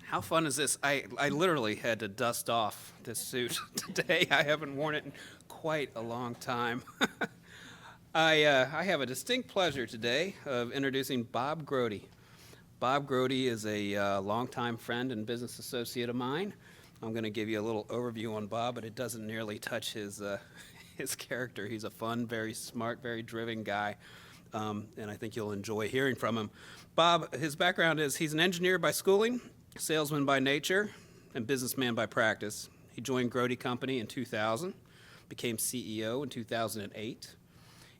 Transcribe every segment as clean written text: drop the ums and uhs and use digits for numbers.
How fun is this? I literally had to dust off this suit today. I haven't worn it in quite a long time. I have a distinct pleasure today of introducing Bob Grote. Bob Grote is a longtime friend and business associate of mine. I'm going to give you a little overview on Bob, but it doesn't nearly touch his character. He's a fun, very smart, very driven guy, and I think you'll enjoy hearing from him. Bob, his background is he's an engineer by schooling, salesman by nature, and businessman by practice. He joined Grote Company in 2000, became CEO in 2008.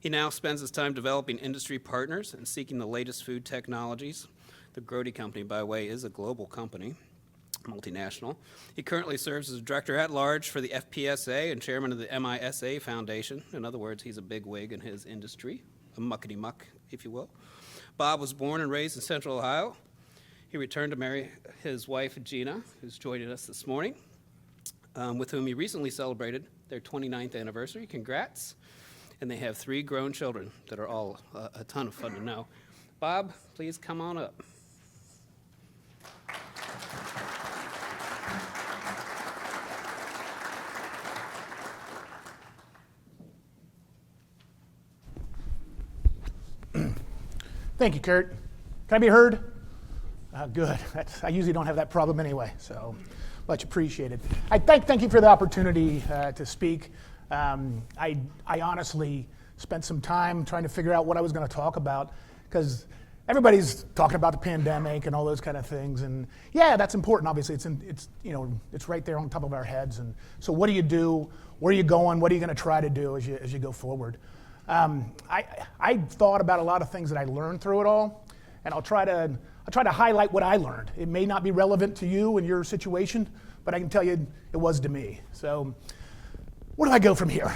He now spends his time developing industry partners and seeking the latest food technologies. The Grote Company, by the way, is a global company, multinational. He currently serves as director at large for the FPSA and chairman of the MISA Foundation. In other words, he's a big wig in his industry, a muckety-muck, if you will. Bob was born and raised in Central Ohio. He returned to marry his wife, Gina, who's joining us this morning, with whom he recently celebrated their 29th anniversary. Congrats. And they have 3 grown children that are all a ton of fun to know. Bob, please come on up. Thank you, Kurt. Can I be heard? Good. I usually don't have that problem anyway, so much appreciated. Thank you for the opportunity to speak. I honestly spent some time trying to figure out what I was going to talk about, because everybody's talking about the pandemic and all those kind of things, and yeah, that's important. Obviously, it's right there on top of our heads. And so, what do you do? Where are you going? What are you going to try to do as you go forward? I thought about a lot of things that I learned through it all, and I'll try to highlight what I learned. It may not be relevant to you and your situation, but I can tell you it was to me. So where do I go from here?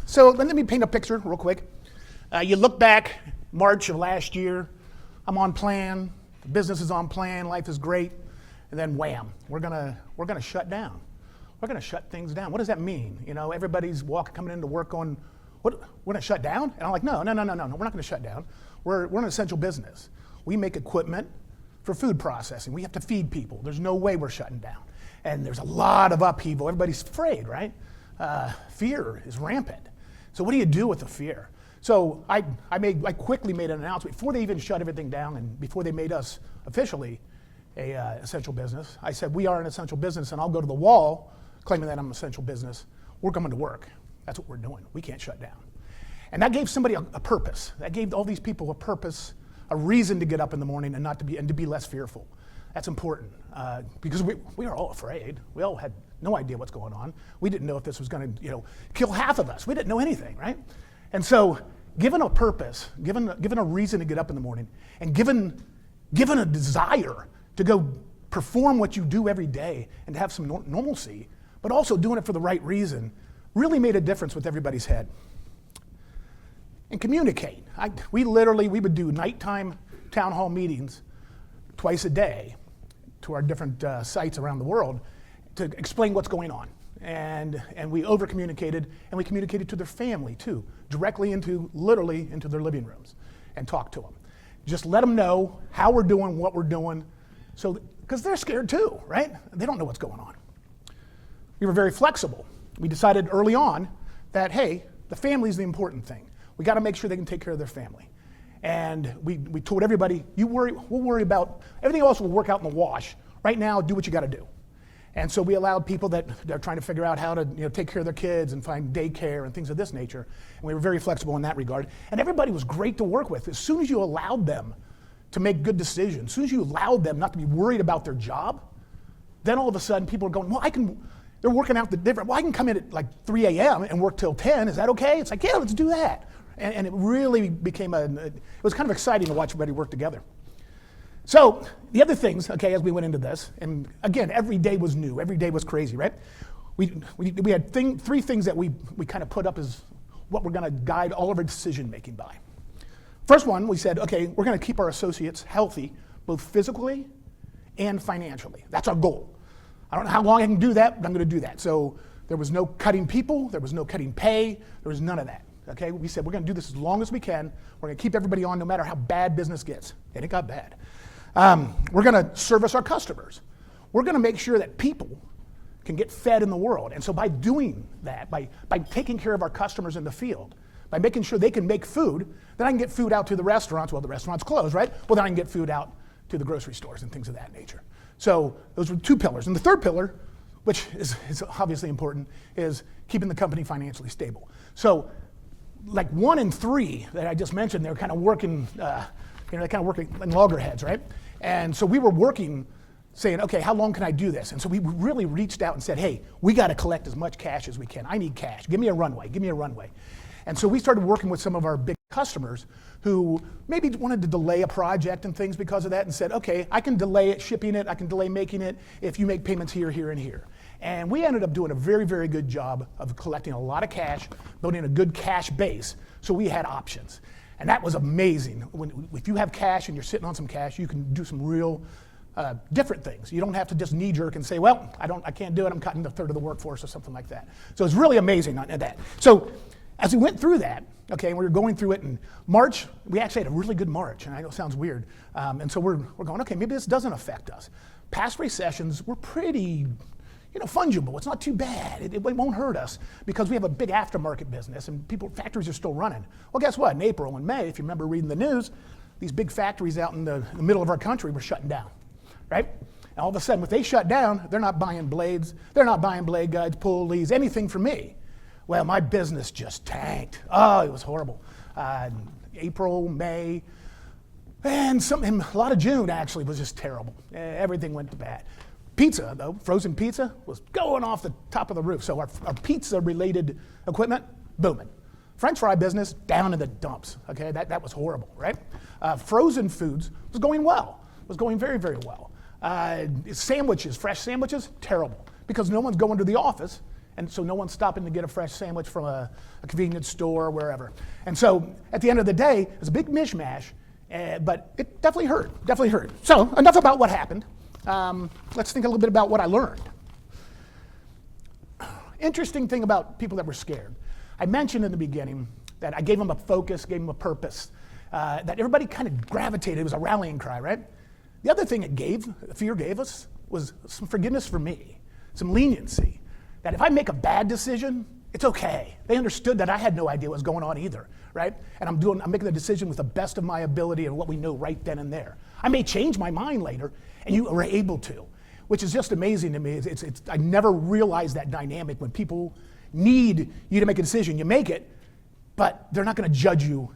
So let me paint a picture real quick. You look back, March of last year, I'm on plan, the business is on plan, life is great, and then wham, we're gonna shut down. We're gonna shut things down. What does that mean? You know, everybody's coming into work going, what, we're gonna shut down? And I'm like, no, we're not gonna shut down. We're an essential business. We make equipment for food processing. We have to feed people. There's no way we're shutting down. And there's a lot of upheaval. Everybody's afraid, right? Fear is rampant. So what do you do with the fear? So I quickly made an announcement before they even shut everything down and before they made us officially a essential business. I said, we are an essential business, and I'll go to the wall claiming that I'm an essential business. We're coming to work. That's what we're doing. We can't shut down. And that gave somebody a purpose. That gave all these people a purpose, a reason to get up in the morning and to be less fearful. That's important because we are all afraid. We all had no idea what's going on. We didn't know if this was going to kill half of us. We didn't know anything, right? And so, given a purpose, given a reason to get up in the morning, and given a desire to go perform what you do every day and to have some normalcy, but also doing it for the right reason, really made a difference with everybody's head. And communicate. We would do nighttime town hall meetings twice a day to our different sites around the world to explain what's going on. And we over-communicated, and we communicated to their family too, directly literally into their living rooms, and talked to them. Just let them know how we're doing, what we're doing, because they're scared too, right? They don't know what's going on. We were very flexible. We decided early on that, hey, the family's the important thing. We got to make sure they can take care of their family. And we told everybody, we'll worry about, everything else will work out in the wash. Right now, do what you got to do. And so we allowed people that are trying to figure out how to take care of their kids and find daycare and things of this nature. And we were very flexible in that regard. And everybody was great to work with. As soon as you allowed them to make good decisions, as soon as you allowed them not to be worried about their job, then all of a sudden people are going, they're working out the different, I can come in at like 3 a.m. and work till 10. Is that okay? It's like, yeah, let's do that. And it really became it was kind of exciting to watch everybody work together. So the other things, as we went into this, and again, every day was new, every day was crazy, right? We had 3 things that we kind of put up as what we're gonna guide all of our decision making by. First one, we said, we're gonna keep our associates healthy, both physically and financially. That's our goal. I don't know how long I can do that, but I'm gonna do that. So there was no cutting people, there was no cutting pay, there was none of that. We said we're gonna do this as long as we can. We're gonna keep everybody on no matter how bad business gets. And it got bad. We're going to service our customers. We're going to make sure that people can get fed in the world. And so by doing that, by taking care of our customers in the field, by making sure they can make food, then I can get food out to the restaurants. Well, the restaurants close, right? Well, then I can get food out to the grocery stores and things of that nature. So those were 2 pillars. And the third pillar, which is obviously important, is keeping the company financially stable. So like 1 and 3 that I just mentioned, they're kind of working, they're kind of working in loggerheads, right? And so we were working saying, okay, how long can I do this? And so we really reached out and said, hey, we got to collect as much cash as we can. I need cash. Give me a runway. Give me a runway. And so we started working with some of our big customers who maybe wanted to delay a project and things because of that, and said, okay, I can delay it, shipping it, I can delay making it if you make payments here, here, and here. And we ended up doing a very, very good job of collecting a lot of cash, building a good cash base, so we had options. And that was amazing. If you have cash and you're sitting on some cash, you can do some real different things. You don't have to just knee-jerk and say, well, I can't do it, I'm cutting a third of the workforce or something like that. So it's really amazing on that. So as we went through that, okay, we were going through it in March, we actually had a really good March, and I know it sounds weird. And so we're going, okay, maybe this doesn't affect us. Past recessions were pretty, fungible. It's not too bad. It won't hurt us because we have a big aftermarket business and factories are still running. Well, guess what? In April and May, if you remember reading the news, these big factories out in the middle of our country were shutting down, right? And all of a sudden, if they shut down, they're not buying blades, they're not buying blade guides, pulleys, anything from me. Well, my business just tanked. Oh, it was horrible. April, May, and a lot of June actually was just terrible. Everything went to bad. Pizza, though, frozen pizza, was going off the top of the roof. So our pizza-related equipment, booming. French fry business, down in the dumps. Okay, that was horrible, right? Frozen foods was going well, was going very, very well. Sandwiches, fresh sandwiches, terrible, because no one's going to the office, and so no one's stopping to get a fresh sandwich from a convenience store or wherever. And so at the end of the day, it was a big mishmash, but it definitely hurt. So enough about what happened. Let's think a little bit about what I learned. Interesting thing about people that were scared. I mentioned in the beginning that I gave them a focus, gave them a purpose, that everybody kind of gravitated. It was a rallying cry, right? The other thing fear gave us, was some forgiveness for me, some leniency. That if I make a bad decision, it's okay. They understood that I had no idea what was going on either, right? And I'm making the decision with the best of my ability and what we know right then and there. I may change my mind later, and you are able to, which is just amazing to me. I never realized that dynamic when people need you to make a decision. You make it, but they're not going to judge you,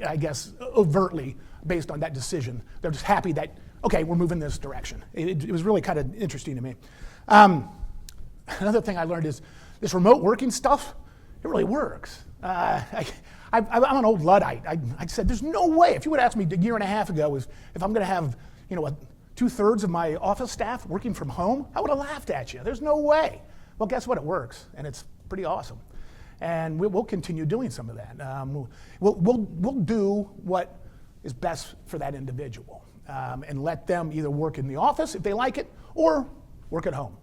I guess, overtly based on that decision. They're just happy that, okay, we're moving this direction. It was really kind of interesting to me. Another thing I learned is this remote working stuff, it really works. I'm an old Luddite. I said, there's no way. If you would ask me a year and a half ago if I'm going to have, 2/3 of my office staff working from home, I would have laughed at you. There's no way. Well, guess what? It works, and it's pretty awesome. And we'll continue doing some of that. We'll do what is best for that individual, and let them either work in the office if they like it, or work at home.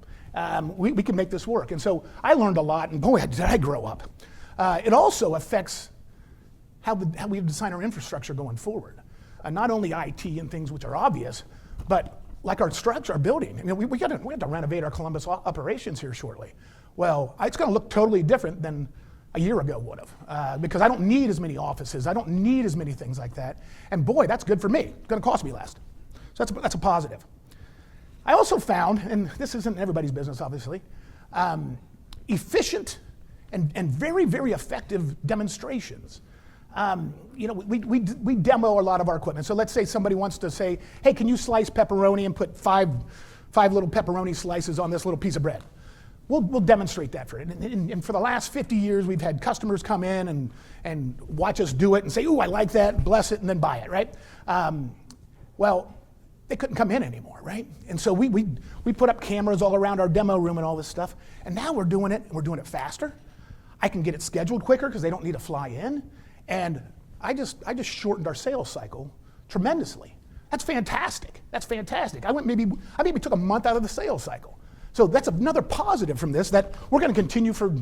We can make this work. And so I learned a lot, and boy, did I grow up. It also affects how we design our infrastructure going forward. Not only IT and things which are obvious, but like our structure, our building. I mean, we have to renovate our Columbus operations here shortly. Well, it's going to look totally different than a year ago would have, because I don't need as many offices. I don't need as many things like that. And boy, that's good for me. It's going to cost me less. So that's a positive. I also found, and this isn't everybody's business, obviously, efficient and very, very effective demonstrations. We demo a lot of our equipment. So let's say somebody wants to say, hey, can you slice pepperoni and put five little pepperoni slices on this little piece of bread? We'll demonstrate that for it. And for the last 50 years, we've had customers come in and watch us do it and say, ooh, I like that, bless it, and then buy it, right? Well, they couldn't come in anymore, right? And so we put up cameras all around our demo room and all this stuff. And now we're doing it faster. I can get it scheduled quicker because they don't need to fly in. And I just shortened our sales cycle tremendously. That's fantastic. I maybe took a month out of the sales cycle. So that's another positive from this that we're going to continue for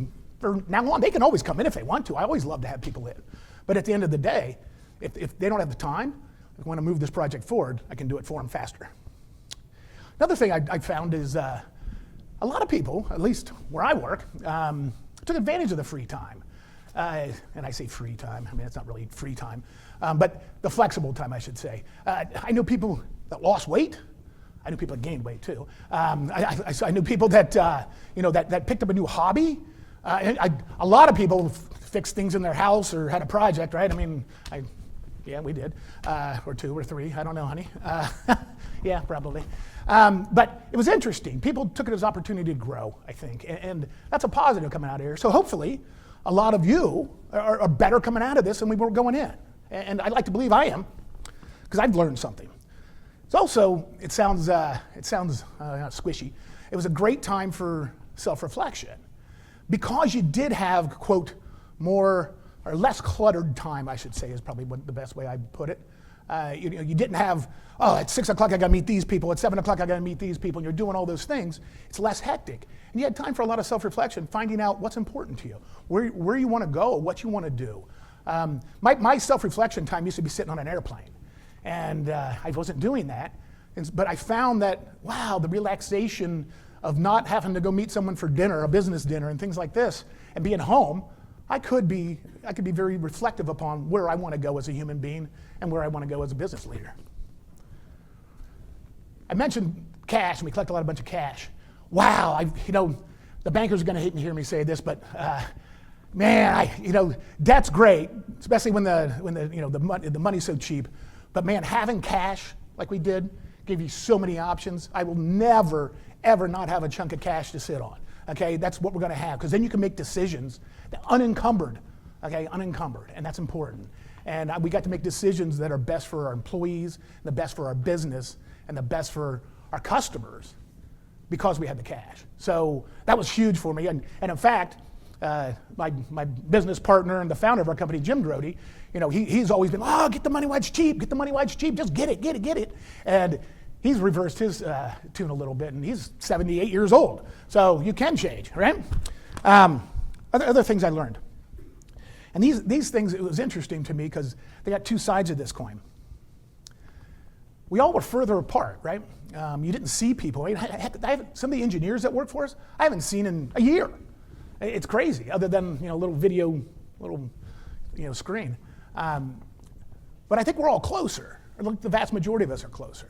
now on. They can always come in if they want to. I always love to have people in. But at the end of the day, if they don't have the time, I want to move this project forward, I can do it for them faster. Another thing I found is a lot of people, at least where I work, took advantage of the free time. And I say free time, I mean, it's not really free time, but the flexible time, I should say. I know people that lost weight. I knew people that gained weight too. I knew people that, that picked up a new hobby. A lot of people fixed things in their house or had a project, right? I mean, yeah, we did, or 2 or 3, I don't know, honey. Yeah, probably. But it was interesting. People took it as an opportunity to grow, I think, and that's a positive coming out of here. So hopefully, a lot of you are better coming out of this than we were going in. And I'd like to believe I am, because I've learned something. It's also, it sounds squishy. It was a great time for self-reflection, because you did have, quote, more or less cluttered time, I should say, is probably the best way I'd put it. You didn't have, at 6 o'clock I got to meet these people, at 7 o'clock I got to meet these people, and you're doing all those things. It's less hectic. And you had time for a lot of self-reflection, finding out what's important to you, where you want to go, what you want to do. My self-reflection time used to be sitting on an airplane, and I wasn't doing that. But I found that, wow, the relaxation of not having to go meet someone for dinner, a business dinner, and things like this, and being home, I could be very reflective upon where I want to go as a human being and where I want to go as a business leader. I mentioned cash, and we collect a bunch of cash. Wow, the bankers are going to hear me say this, but man, debt's great, especially when the money's so cheap. But man, having cash like we did gave you so many options. I will never, ever not have a chunk of cash to sit on. Okay, that's what we're going to have, because then you can make decisions that unencumbered, and that's important. And we got to make decisions that are best for our employees, the best for our business, and the best for our customers, because we had the cash. So that was huge for me. And in fact, my business partner and the founder of our company, Jim Grote, he's always been, get the money while it's cheap, just get it. And he's reversed his tune a little bit, and he's 78 years old. So you can change, right? Other things I learned. And these things, it was interesting to me because they got 2 sides of this coin. We all were further apart, right? You didn't see people. Some of the engineers that work for us, I haven't seen in a year. It's crazy, other than a little video, screen. But I think we're all closer. The vast majority of us are closer.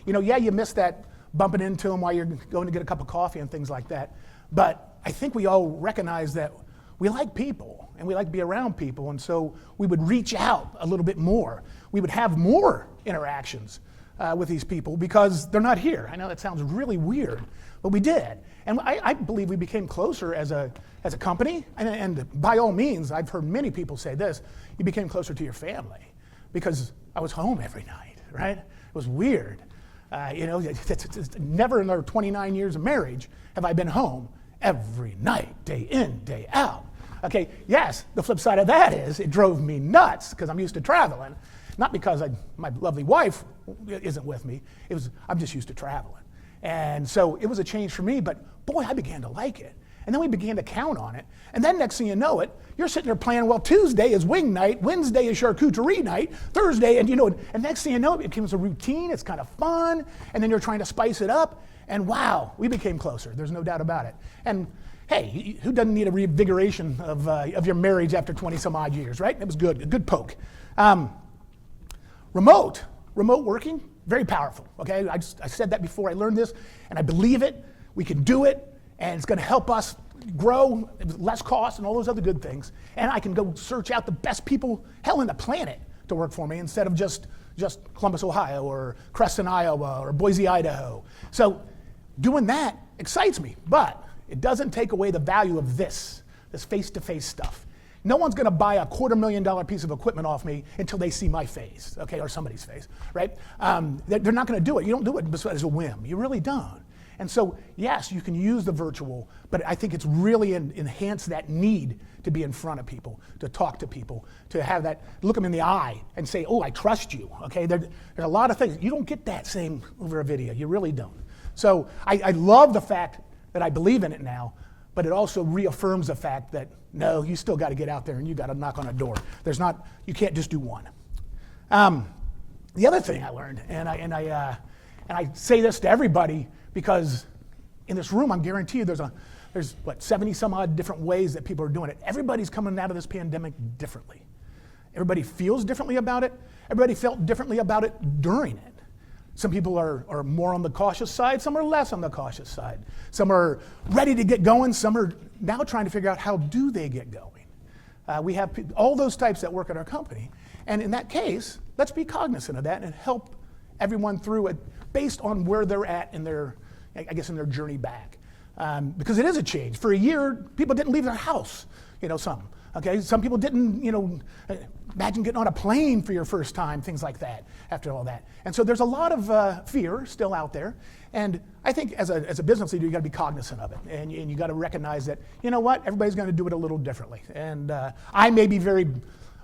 You miss that bumping into them while you're going to get a cup of coffee and things like that. But I think we all recognize that we like people and we like to be around people, and so we would reach out a little bit more. We would have more interactions with these people because they're not here. I know that sounds really weird, but we did. And I believe we became closer as a company, and by all means, I've heard many people say this, you became closer to your family because I was home every night, right? It was weird. It's never in our 29 years of marriage have I been home every night, day in, day out. Okay, yes, the flip side of that is it drove me nuts because I'm used to traveling. Not because my lovely wife isn't with me, I'm just used to traveling. And so it was a change for me, but boy, I began to like it. And then we began to count on it. And then next thing you know it, you're sitting there planning, well, Tuesday is wing night, Wednesday is charcuterie night, Thursday, and next thing you know, it becomes a routine, it's kind of fun, and then you're trying to spice it up, and wow, we became closer, there's no doubt about it. And hey, who doesn't need a reinvigoration of your marriage after 20 some odd years, right? It was good, a good poke. Remote working, very powerful, okay? I said that before, I learned this, and I believe it, we can do it, and it's gonna help us grow, less cost, and all those other good things. And I can go search out the best people, hell, in the planet to work for me instead of just Columbus, Ohio, or Creston, Iowa, or Boise, Idaho. So doing that excites me, but it doesn't take away the value of this face-to-face stuff. No one's gonna buy a $250,000 piece of equipment off me until they see my face, okay, or somebody's face, right? They're not gonna do it. You don't do it as a whim. You really don't. And so, yes, you can use the virtual, but I think it's really enhanced that need to be in front of people, to talk to people, to have that, look them in the eye and say, oh, I trust you, okay? There's a lot of things. You don't get that same over a video. You really don't. So I love the fact that I believe in it now, but it also reaffirms the fact that, no, you still got to get out there and you got to knock on a door. You can't just do one. The other thing I learned, and I say this to everybody because in this room, I'm guaranteed there's 70 some odd different ways that people are doing it. Everybody's coming out of this pandemic differently. Everybody feels differently about it. Everybody felt differently about it during it. Some people are more on the cautious side. Some are less on the cautious side. Some are ready to get going. Some are now trying to figure out how do they get going. We have all those types that work at our company. And in that case, let's be cognizant of that and help everyone through it based on where they're at in their journey back. Because it is a change. For a year, people didn't leave their house, some. Okay, some people didn't, imagine getting on a plane for your first time, things like that, after all that. And so there's a lot of fear still out there. And I think as a business leader, you gotta be cognizant of it. And you gotta recognize that, everybody's gonna do it a little differently. And I may be very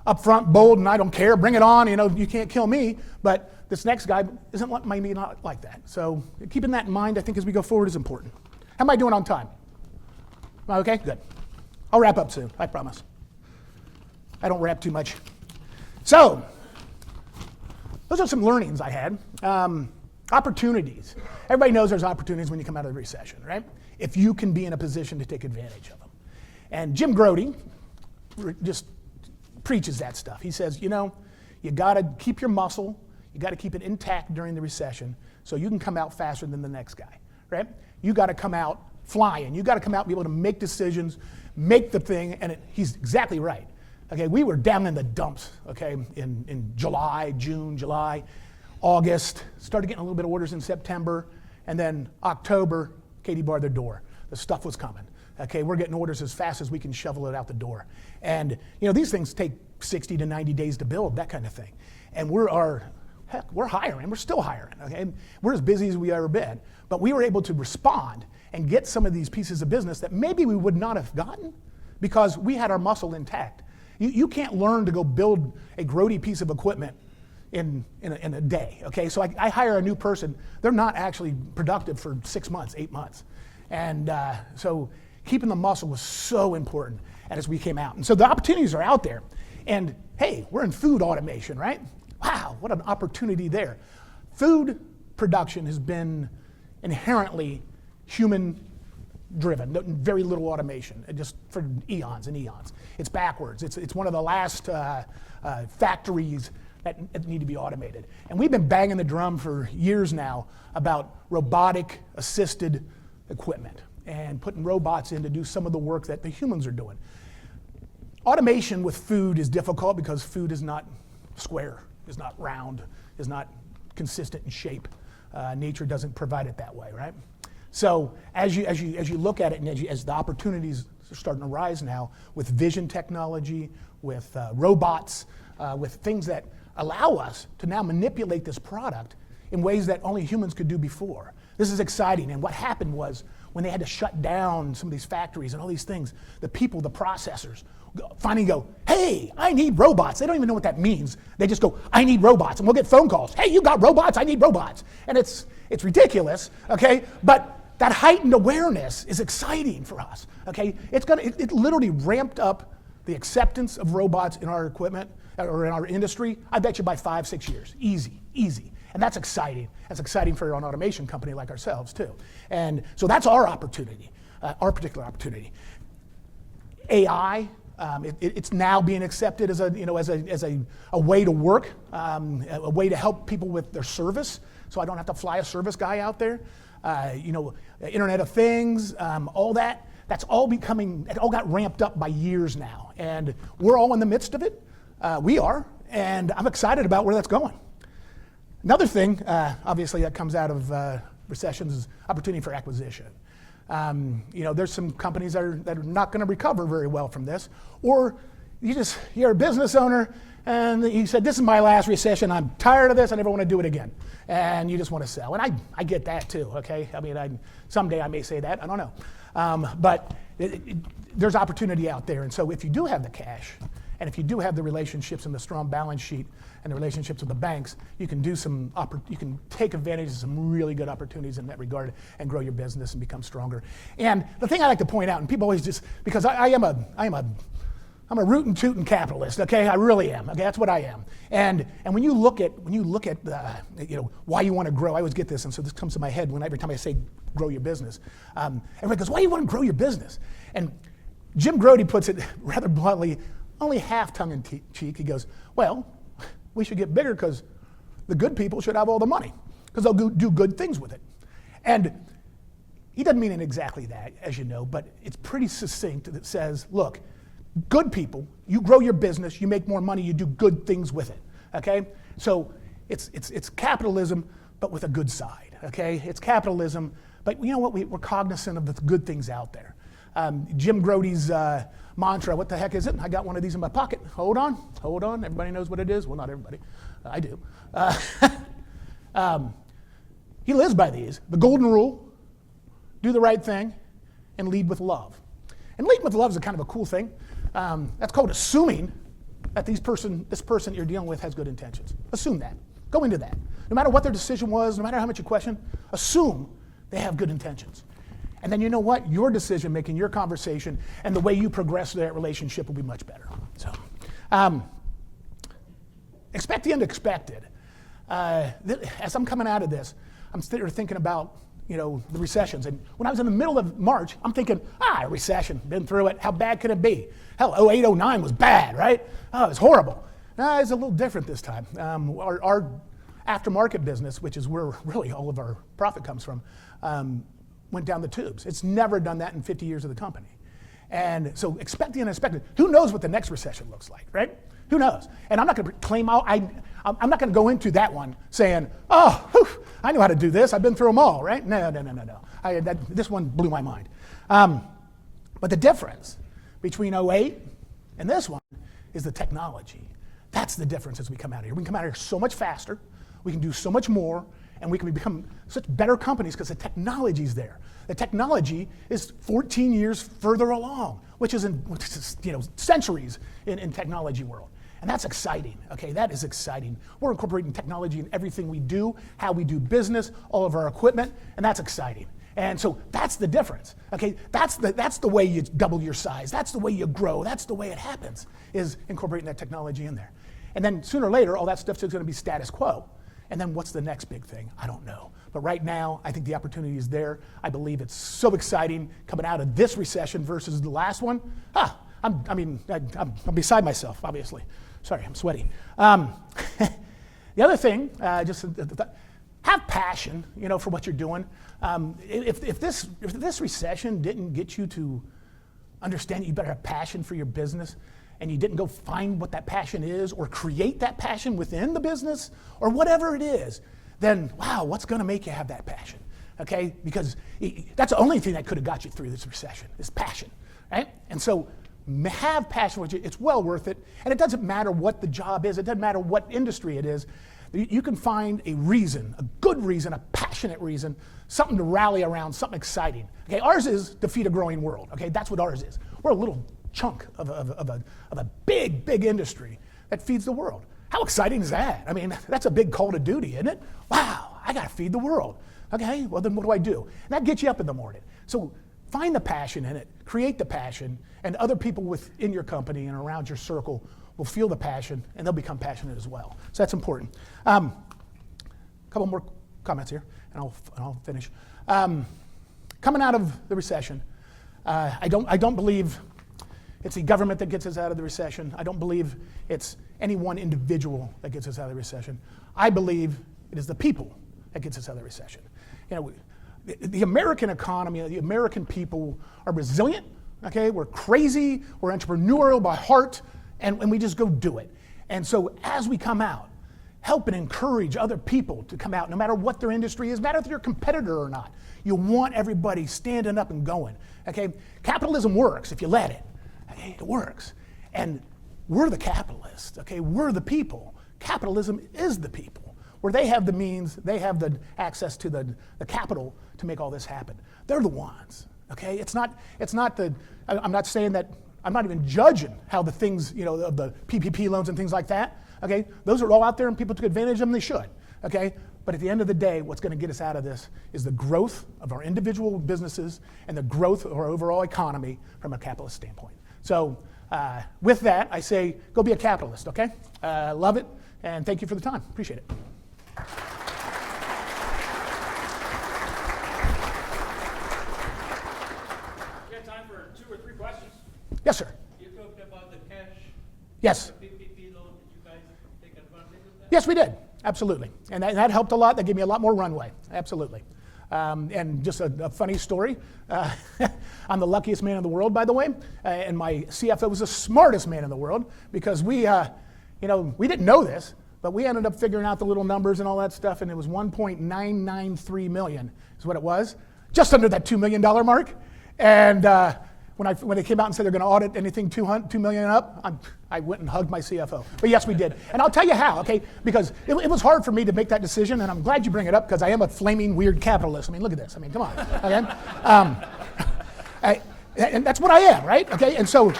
upfront, bold, and I don't care, bring it on, you can't kill me. But this next guy maybe not like that. So keeping that in mind, I think as we go forward is important. How am I doing on time? Okay, good. I'll wrap up soon, I promise. I don't rap too much. So, those are some learnings I had. Opportunities. Everybody knows there's opportunities when you come out of the recession, right? If you can be in a position to take advantage of them. And Jim Grote just preaches that stuff. He says, you gotta keep your muscle, you gotta keep it intact during the recession so you can come out faster than the next guy, right? You gotta come out flying. You gotta come out and be able to make decisions, make the thing, and he's exactly right. Okay, we were down in the dumps, okay, in June, July, August, started getting a little bit of orders in September, and then October, Katie barred the door. The stuff was coming. Okay, we're getting orders as fast as we can shovel it out the door. And, these things take 60 to 90 days to build, that kind of thing. And we're hiring, we're still hiring, okay? We're as busy as we've ever been. But we were able to respond and get some of these pieces of business that maybe we would not have gotten because we had our muscle intact. You can't learn to go build a Grote piece of equipment in a day, okay? So I hire a new person. They're not actually productive for 6 months, 8 months. And so keeping the muscle was so important as we came out. And so the opportunities are out there. And hey, we're in food automation, right? Wow, what an opportunity there. Food production has been inherently human driven, very little automation, just for eons and eons. It's backwards. It's one of the last factories that need to be automated. And we've been banging the drum for years now about robotic assisted equipment and putting robots in to do some of the work that the humans are doing. Automation with food is difficult because food is not square, is not round, is not consistent in shape. Nature doesn't provide it that way, right? So as you look at it and as the opportunities are starting to rise now with vision technology, with robots, with things that allow us to now manipulate this product in ways that only humans could do before. This is exciting. And what happened was when they had to shut down some of these factories and all these things, the people, the processors, finally go, hey, I need robots. They don't even know what that means. They just go, I need robots. And we'll get phone calls. Hey, you got robots? I need robots. And it's ridiculous, okay? But that heightened awareness is exciting for us, okay? It literally ramped up the acceptance of robots in our equipment or in our industry, I bet you by 5-6 years. Easy. And that's exciting. That's exciting for an automation company like ourselves too. And so that's our opportunity, our particular opportunity. AI, it's now being accepted as a way to work, a way to help people with their service. So I don't have to fly a service guy out there. Internet of Things, all that. That's all it all got ramped up by years now. And we're all in the midst of it. We are, and I'm excited about where that's going. Another thing, obviously, that comes out of recessions is opportunity for acquisition. There's some companies that are not going to recover very well from this, or you're a business owner and you said, this is my last recession, I'm tired of this, I never want to do it again. And you just want to sell. And I get that too, okay? I mean, someday I may say that, I don't know. But there's opportunity out there. And so if you do have the cash, and if you do have the relationships and the strong balance sheet and the relationships with the banks, you can take advantage of some really good opportunities in that regard and grow your business and become stronger. And the thing I like to point out, and people always just, because I am a I'm a rootin' tootin' capitalist, okay? I really am. Okay, that's what I am. And when you look at why you want to grow, I always get this, and so this comes to my head every time I say grow your business. Everybody goes, why do you want to grow your business? And Jim Grote puts it rather bluntly, only half tongue in cheek. He goes, well, we should get bigger because the good people should have all the money because they'll do good things with it. And he doesn't mean it exactly that, as you know, but it's pretty succinct that says, look, good people, you grow your business, you make more money, you do good things with it, okay? So it's capitalism, but with a good side, okay? It's capitalism, but you know what? We're cognizant of the good things out there. Jim Grote's mantra, what the heck is it? I got one of these in my pocket. Hold on. Everybody knows what it is? Well, not everybody. I do. He lives by these. The golden rule, do the right thing, and lead with love. And leading with love is a kind of a cool thing. That's called assuming that this person you're dealing with has good intentions. Assume that. Go into that. No matter what their decision was, no matter how much you question, assume they have good intentions. And then you know what? Your decision making, your conversation, and the way you progress that relationship will be much better. So, expect the unexpected. As I'm coming out of this, I'm sitting there thinking about the recessions. And when I was in the middle of March, I'm thinking, a recession, been through it. How bad could it be? Hell, 08, 09 was bad, right? Oh, it was horrible. It's a little different this time. Our aftermarket business, which is where really all of our profit comes from, went down the tubes. It's never done that in 50 years of the company. And so expect the unexpected. Who knows what the next recession looks like, right? Who knows? And I'm not going to claim I'm not going to go into that one saying, I know how to do this. I've been through them all, right? No. This one blew my mind. But the difference between 08 and this one is the technology. That's the difference as we come out of here. We can come out of here so much faster. We can do so much more. And we can become such better companies because the technology's there. The technology is 14 years further along, which is centuries in technology world. And that's exciting, okay? That is exciting. We're incorporating technology in everything we do, how we do business, all of our equipment, and that's exciting. And so that's the difference, okay? That's the way you double your size. That's the way you grow. That's the way it happens, is incorporating that technology in there. And then sooner or later, all that stuff is going to be status quo. And then what's the next big thing? I don't know. But right now, I think the opportunity is there. I believe it's so exciting coming out of this recession versus the last one. I'm beside myself, obviously. Sorry, I'm sweaty. The other thing, have passion, for what you're doing. If this recession didn't get you to understand that you better have passion for your business, and you didn't go find what that passion is or create that passion within the business or whatever it is, then wow, what's going to make you have that passion? Okay, because that's the only thing that could have got you through this recession is passion, right? And so have passion for it. It's well worth it. And it doesn't matter what the job is. It doesn't matter what industry it is. You can find a reason, a good reason, a passionate reason, something to rally around, something exciting. Okay, ours is to feed a growing world. Okay, that's what ours is. We're a little chunk of a big industry that feeds the world. How exciting is that? I mean, that's a big call to duty, isn't it? Wow, I got to feed the world. Okay, well then what do I do? And that gets you up in the morning. So find the passion in it, create the passion, and other people within your company and around your circle will feel the passion and they'll become passionate as well. So that's important. A couple more comments here and I'll finish. Coming out of the recession, I don't believe it's the government that gets us out of the recession. I don't believe it's any one individual that gets us out of the recession. I believe it is the people that gets us out of the recession. The American economy, the American people are resilient, okay? We're crazy, we're entrepreneurial by heart, and we just go do it. And so as we come out, help and encourage other people to come out, no matter what their industry is, no matter if you're a competitor or not. You want everybody standing up and going, okay? Capitalism works if you let it. Okay, it works. And we're the capitalists, okay? We're the people. Capitalism is the people. Where they have the means, they have the access to the capital to make all this happen. They're the ones, okay? I'm not saying that, I'm not even judging how the things, of the PPP loans and things like that, okay? Those are all out there and people took advantage of them, they should, okay? But at the end of the day, what's going to get us out of this is the growth of our individual businesses and the growth of our overall economy from a capitalist standpoint. So With that, I say, go be a capitalist, okay? Love it, and thank you for the time. Appreciate it. We got time for 2 or 3 questions. Yes, sir. You talked about the cash, Yes. the PPP loan. Did you guys take advantage of that? Yes, we did. Absolutely. And that helped a lot. That gave me a lot more runway. Absolutely. And just a funny story. I'm the luckiest man in the world, by the way. And my CFO was the smartest man in the world because we didn't know this, but we ended up figuring out the little numbers and all that stuff, and it was 1.993 million is what it was, just under that $2 million mark. And when they came out and said they're going to audit anything $2 million and up, I went and hugged my CFO. But yes, we did. And I'll tell you how, okay? Because it was hard for me to make that decision, and I'm glad you bring it up because I am a flaming weird capitalist. I mean, look at this. I mean, come on. Okay? And that's what I am, right? Okay? And so,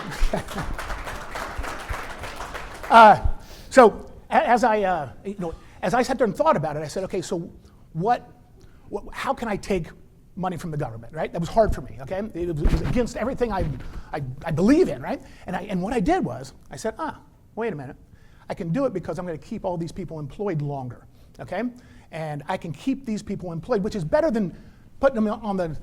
as I sat there and thought about it, I said, okay, so how can I take money from the government, right? That was hard for me, okay? It was against everything I believe in, right? And what I did was, I said, wait a minute. I can do it because I'm going to keep all these people employed longer, okay? And I can keep these people employed, which is better than putting them on the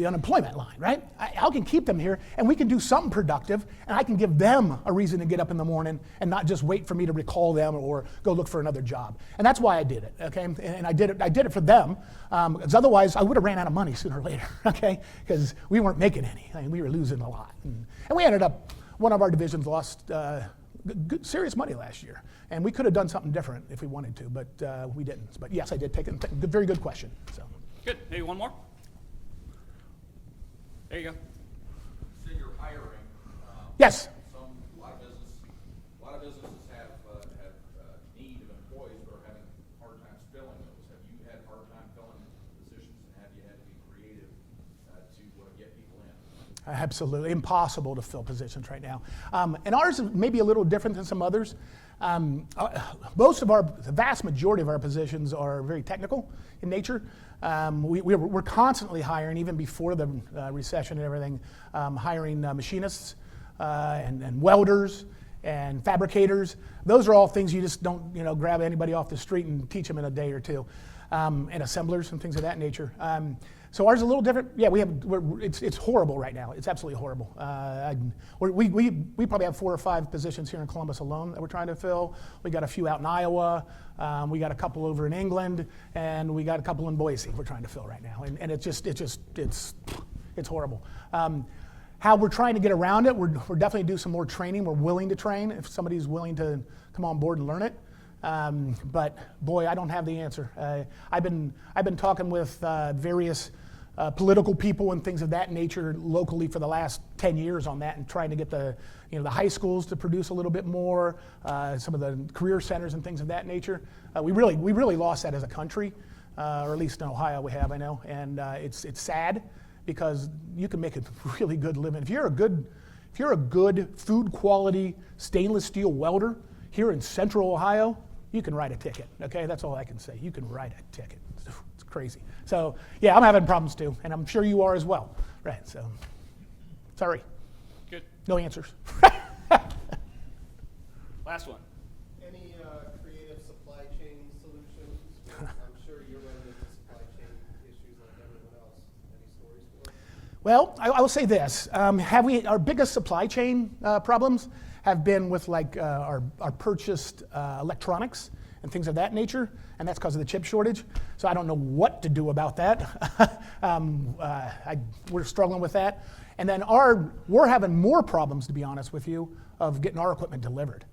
unemployment line, right? I can keep them here, and we can do something productive, and I can give them a reason to get up in the morning and not just wait for me to recall them or go look for another job. And that's why I did it, okay? And I did it for them, because otherwise I would have ran out of money sooner or later, okay? Because we weren't making any. I mean, we were losing a lot. And we ended up, one of our divisions lost serious money last year. And we could have done something different if we wanted to, but we didn't. But yes, I did take it. Very good question. So. Good. Maybe one more. There you go. So you're hiring. Yes. A lot of businesses have need of employees, but are having a hard time filling those. Have you had a hard time filling positions, and have you had to be creative to get people in? Absolutely impossible to fill positions right now. And ours is maybe a little different than some others. The vast majority of our positions are very technical in nature. We're constantly hiring, even before the recession and everything, hiring machinists and welders and fabricators. Those are all things you just don't grab anybody off the street and teach them in a day or two. And assemblers and things of that nature. So ours is a little different. Yeah, it's horrible right now. It's absolutely horrible. We probably have 4 or 5 positions here in Columbus alone that we're trying to fill. We got a few out in Iowa. We got a couple over in England, and we got a couple in Boise we're trying to fill right now. And it's horrible. How we're trying to get around it, we're definitely do some more training. We're willing to train if somebody's willing to come on board and learn it. But boy, I don't have the answer. I've been talking with various political people and things of that nature locally for the last 10 years on that, and trying to get the high schools to produce a little bit more, some of the career centers and things of that nature. We really lost that as a country, or at least in Ohio we have, I know, and it's sad because you can make a really good living if you're a good food quality stainless steel welder here in Central Ohio. You can write a ticket, okay? That's all I can say. You can write a ticket. It's crazy. So, yeah, I'm having problems too, and I'm sure you are as well. Right, so, sorry. Good. No answers. Last one. Any creative supply chain solutions? I'm sure you're running into supply chain issues like everyone else. Any stories for us? Well, I will say this. Our biggest supply chain problems have been with our purchased electronics and things of that nature, and that's because of the chip shortage. So I don't know what to do about that. We're struggling with that. And then we're having more problems, to be honest with you, of getting our equipment delivered.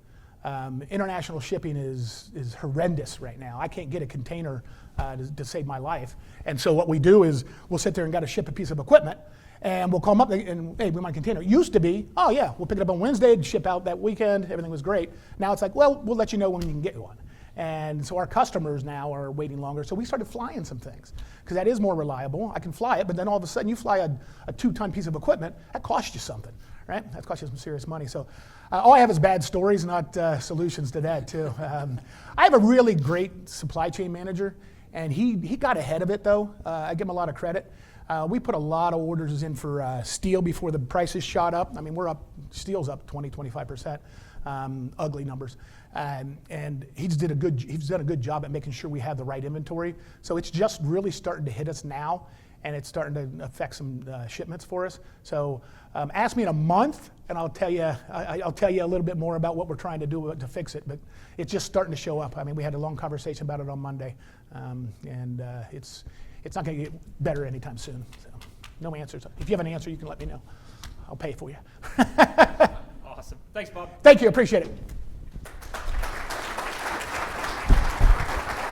International shipping is horrendous right now. I can't get a container to save my life. And so what we do is we'll sit there and got to ship a piece of equipment, and we'll call them up and, hey, we want a container. It used to be, oh yeah, we'll pick it up on Wednesday and ship out that weekend. Everything was great. Now it's like, well, we'll let you know when you can get one. And so our customers now are waiting longer. So we started flying some things because that is more reliable. I can fly it, but then all of a sudden you fly a 2-ton piece of equipment, that costs you something, right? That costs you some serious money. So all I have is bad stories, not solutions to that too. I have a really great supply chain manager, and he got ahead of it though. I give him a lot of credit. We put a lot of orders in for steel before the prices shot up. I mean, steel's up 20, 25%, ugly numbers. And he's done a good job at making sure we have the right inventory. So it's just really starting to hit us now, and it's starting to affect some shipments for us. So ask me in a month, and I'll tell you a little bit more about what we're trying to do to fix it. But it's just starting to show up. I mean, we had a long conversation about it on Monday, and it's not going to get better anytime soon. So no answers. If you have an answer, you can let me know. I'll pay for you. Awesome. Thanks, Bob. Thank you. Appreciate it.